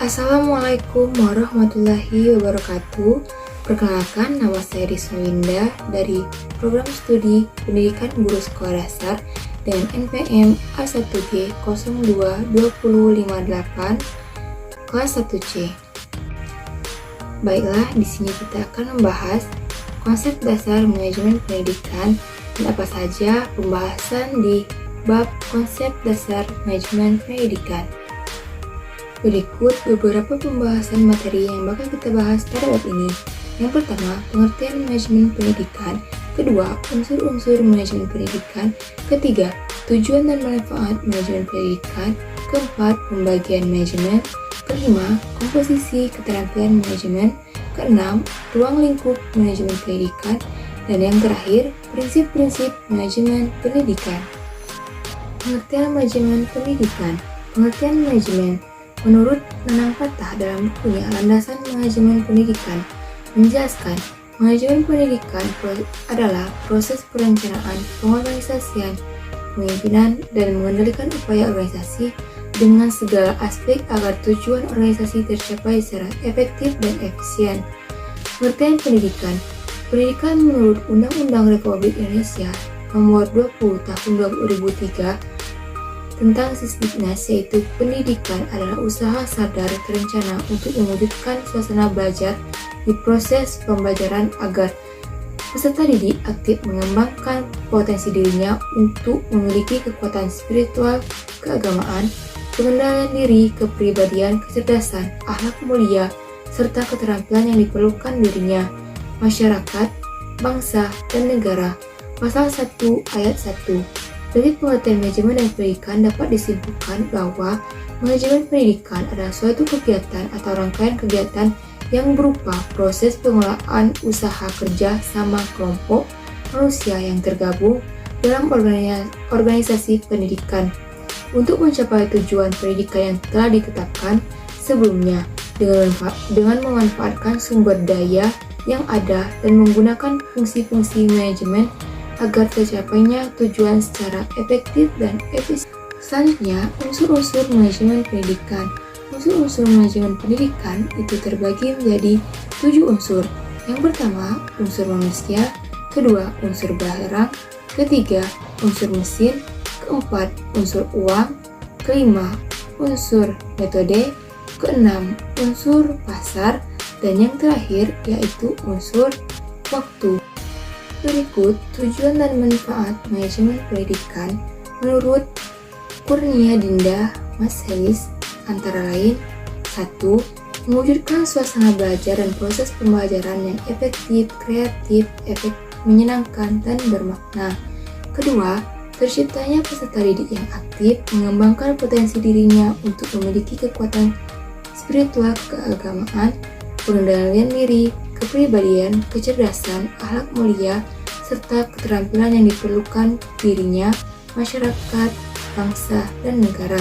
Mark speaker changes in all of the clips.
Speaker 1: Assalamualaikum warahmatullahi wabarakatuh. Perkenalkan, nama saya Risma Winda dari Program Studi Pendidikan Guru Sekolah Dasar dengan NPM A1G 022058 kelas 1C. Baiklah, di sini kita akan membahas konsep dasar manajemen pendidikan dan apa saja pembahasan di bab konsep dasar manajemen pendidikan. Berikut beberapa pembahasan materi yang bakal kita bahas pada bab ini. Yang pertama, pengertian manajemen pendidikan. Kedua, unsur-unsur manajemen pendidikan. Ketiga, tujuan dan manfaat manajemen pendidikan. Keempat, pembagian manajemen. Kelima, komposisi keterampilan manajemen. Keenam, ruang lingkup manajemen pendidikan. Dan yang terakhir, prinsip-prinsip manajemen pendidikan. Pengertian manajemen pendidikan. Pengertian manajemen menurut Nanang Patah dalam bukunya Landasan Manajemen Pendidikan menjelaskan, manajemen pendidikan adalah proses perencanaan, pengorganisasian, pemimpinan, dan mengendalikan upaya organisasi dengan segala aspek agar tujuan organisasi tercapai secara efektif dan efisien. Pengertian pendidikan. Pendidikan menurut Undang-Undang Republik Indonesia Nomor 20 Tahun 2003 tentang Sisdiknas, yaitu pendidikan adalah usaha sadar terencana untuk mewujudkan suasana belajar di proses pembelajaran agar peserta didik aktif mengembangkan potensi dirinya untuk memiliki kekuatan spiritual, keagamaan, pengendalian diri, kepribadian, kecerdasan, akhlak mulia, serta keterampilan yang diperlukan dirinya, masyarakat, bangsa, dan negara. Pasal 1 ayat 1. Dari pengertian manajemen dan pendidikan dapat disimpulkan bahwa manajemen pendidikan adalah suatu kegiatan atau rangkaian kegiatan yang berupa proses pengelolaan usaha kerja sama kelompok manusia yang tergabung dalam organisasi pendidikan untuk mencapai tujuan pendidikan yang telah ditetapkan sebelumnya dengan memanfaatkan sumber daya yang ada dan menggunakan fungsi-fungsi manajemen agar tercapainya tujuan secara efektif dan efisien. Selanjutnya, unsur-unsur manajemen pendidikan. Unsur-unsur manajemen pendidikan itu terbagi menjadi 7 unsur. Yang pertama, unsur manusia. Kedua, unsur barang. Ketiga, unsur mesin. Keempat, unsur uang. Kelima, unsur metode. Keenam, unsur pasar. Dan yang terakhir yaitu unsur waktu. Berikut tujuan dan manfaat manajemen pendidikan menurut Kurnia Dinda Mas Helis antara lain: 1. Mewujudkan suasana belajar dan proses pembelajaran yang efektif, kreatif, menyenangkan, dan bermakna. Kedua, terciptanya peserta didik yang aktif, mengembangkan potensi dirinya untuk memiliki kekuatan spiritual, keagamaan, pengendalian diri, kepribadian, kecerdasan, akhlak mulia, serta keterampilan yang diperlukan dirinya, masyarakat, bangsa, dan negara.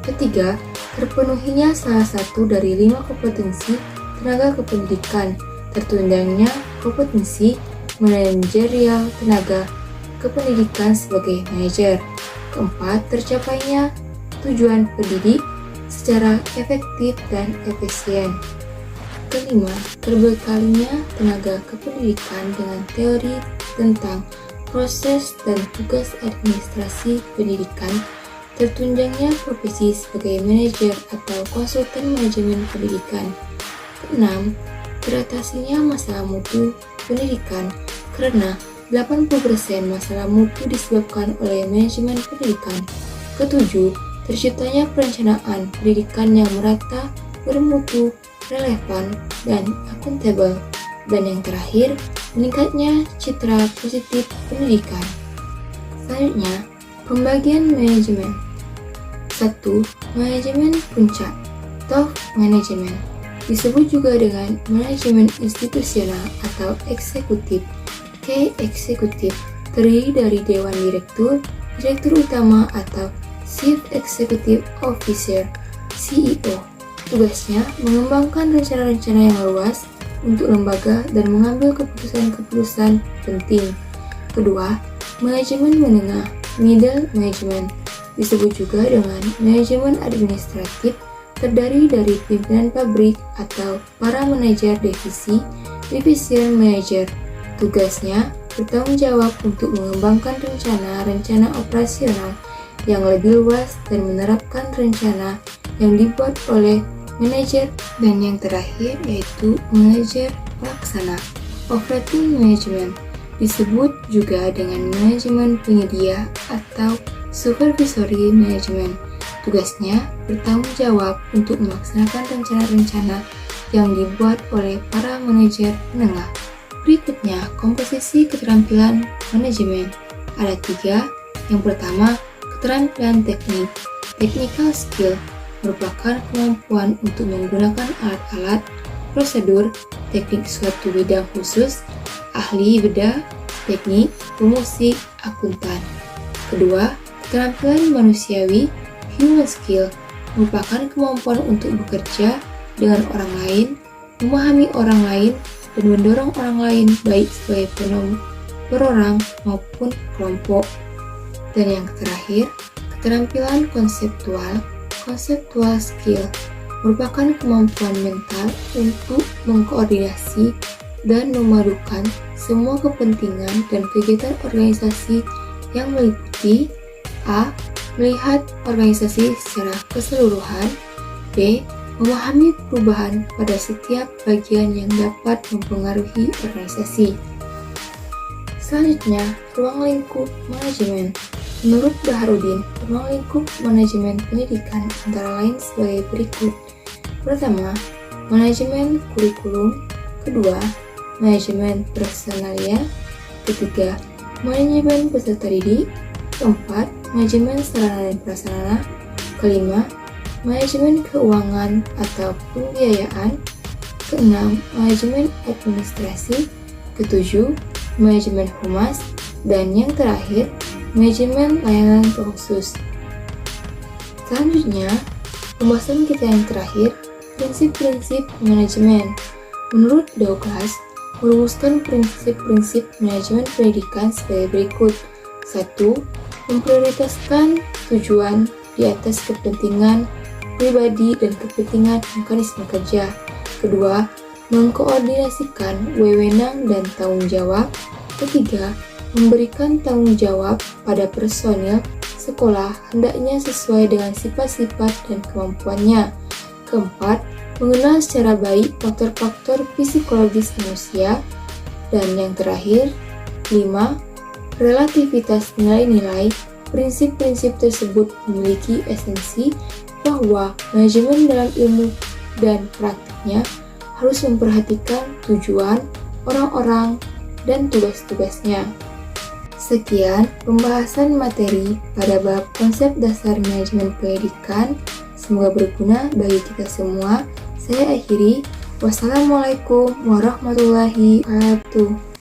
Speaker 1: Ketiga, terpenuhinya salah satu dari 5 kompetensi tenaga kependidikan, tertunjangnya kompetensi manajerial tenaga kependidikan sebagai manajer. Keempat, tercapainya tujuan pendidik secara efektif dan efisien. Kelima, terbekalinya tenaga kependidikan dengan teori tentang proses dan tugas administrasi pendidikan, tertunjangnya profesi sebagai manajer atau konsultan manajemen pendidikan. Keenam, teratasinya masalah mutu pendidikan karena 80% masalah mutu disebabkan oleh manajemen pendidikan. Ketujuh, terciptanya perencanaan pendidikan yang merata, bermutu, relevan, dan akuntabel. Dan yang terakhir, meningkatnya citra positif pendidikan. Selanjutnya, pembagian manajemen. 1. Manajemen puncak, top management, disebut juga dengan manajemen institusional atau eksekutif. Eksekutif terdiri dari Dewan Direktur, Direktur Utama atau Chief Executive Officer, CEO. Tugasnya mengembangkan rencana-rencana yang luas untuk lembaga dan mengambil keputusan-keputusan penting. Kedua, manajemen menengah, middle management, disebut juga dengan manajemen administratif, terdiri dari pimpinan pabrik atau para manajer divisi, division manager. Tugasnya bertanggung jawab untuk mengembangkan rencana-rencana operasional yang lebih luas dan menerapkan rencana yang dibuat oleh manajer. Dan yang terakhir yaitu manajer pelaksana. Operating management disebut juga dengan manajemen penyedia atau supervisory management. Tugasnya bertanggung jawab untuk melaksanakan rencana-rencana yang dibuat oleh para manajer menengah. Berikutnya, komposisi keterampilan manajemen. Ada 3. Yang pertama, keterampilan teknik. Technical skill merupakan kemampuan untuk menggunakan alat-alat, prosedur, teknik suatu bidang khusus, ahli beda, teknik, pemusik, akuntan. Kedua, keterampilan manusiawi. Human skill merupakan kemampuan untuk bekerja dengan orang lain, memahami orang lain, dan mendorong orang lain baik sebagai perorang maupun kelompok. Dan yang terakhir, keterampilan konseptual. Conceptual skill merupakan kemampuan mental untuk mengkoordinasi dan memadukan semua kepentingan dan kegiatan organisasi yang meliputi A. Melihat organisasi secara keseluruhan. B. Memahami perubahan pada setiap bagian yang dapat mempengaruhi organisasi. Selanjutnya, ruang lingkup manajemen. Menurut Baharudin, ruang lingkup manajemen pendidikan antara lain sebagai berikut. Pertama, manajemen kurikulum. Kedua, manajemen personalia. Ketiga, manajemen peserta didik. Keempat, manajemen sarana dan prasarana. Kelima, manajemen keuangan atau pembiayaan. Keenam, manajemen administrasi. Ketujuh, manajemen humas. Dan yang terakhir, manajemen layanan khusus. Selanjutnya, pembahasan kita yang terakhir, prinsip-prinsip manajemen. Menurut Douglas, merumuskan prinsip-prinsip manajemen pendidikan sebagai berikut. 1. Memprioritaskan tujuan di atas kepentingan pribadi dan kepentingan mekanisme kerja. Kedua, mengkoordinasikan wewenang dan tanggung jawab. Ketiga, memberikan tanggung jawab pada personil sekolah hendaknya sesuai dengan sifat-sifat dan kemampuannya. Keempat, mengenal secara baik faktor-faktor psikologis manusia. Dan yang terakhir, 5. Relativitas nilai-nilai. Prinsip-prinsip tersebut memiliki esensi bahwa manajemen dalam ilmu dan praktiknya harus memperhatikan tujuan, orang-orang, dan tugas-tugasnya. Sekian pembahasan materi pada bab konsep dasar manajemen pendidikan. Semoga berguna bagi kita semua. Saya akhiri. Wassalamualaikum warahmatullahi wabarakatuh.